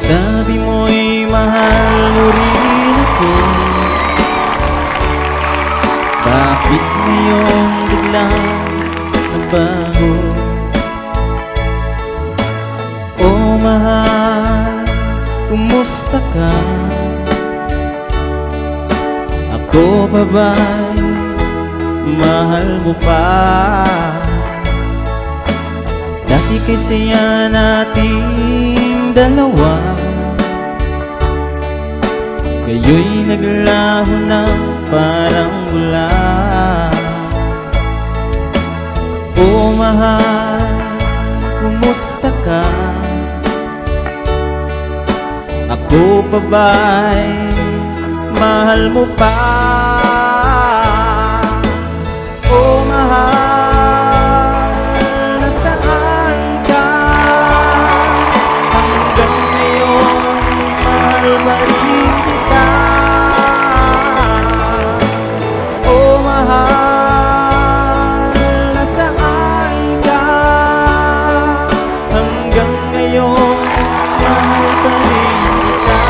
Sabi mo'y mahal mo rin ako. Bakit ngayon biglang nagbago? Oh mahal, kumusta ka? Ako pa ba'y mahal mo pa? Dati kay saya nating dalawa, ngayo'y naglaho na parang bula. Oh mahal, kumusta ka? Ako pa ba'y mahal mo pa? Oh mahal, nasaan ka? Hanggang ngayon, mahal pa rin kita. Oh mahal, nasaan ka? Hanggang ngayon, mahal pa rin kita.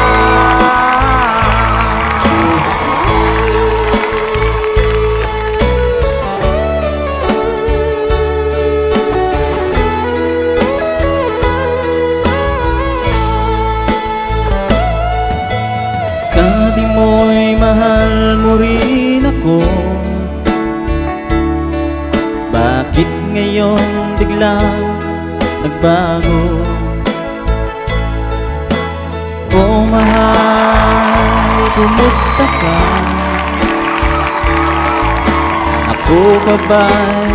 Sabi mo'y mahal mo rin ako. Bakit ngayon biglang nagbago? Oh mahal, kumusta ka? Ako pa ba'y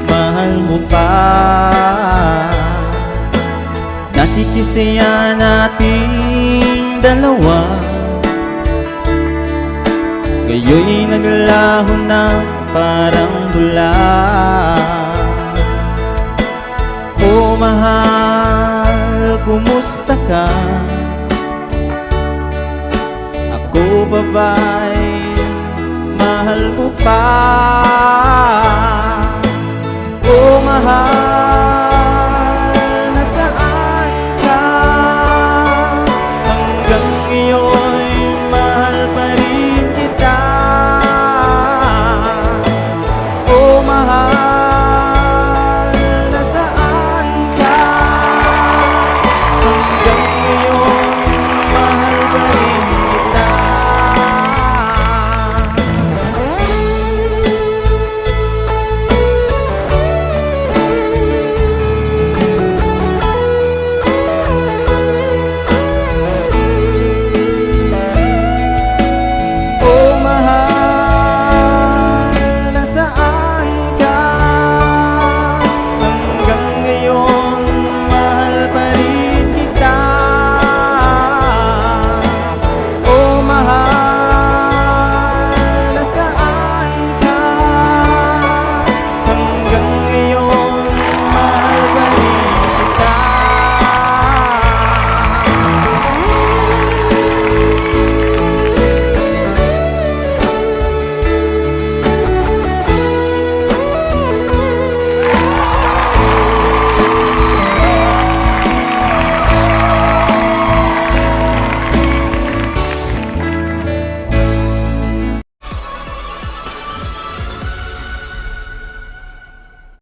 mahal mo pa? Dati kisaya nating dalawa, ngayo'y naglaho na parang bula. Oh mahal, kumusta ka? Ako pa ba'y mahal mo pa? Oh mahal,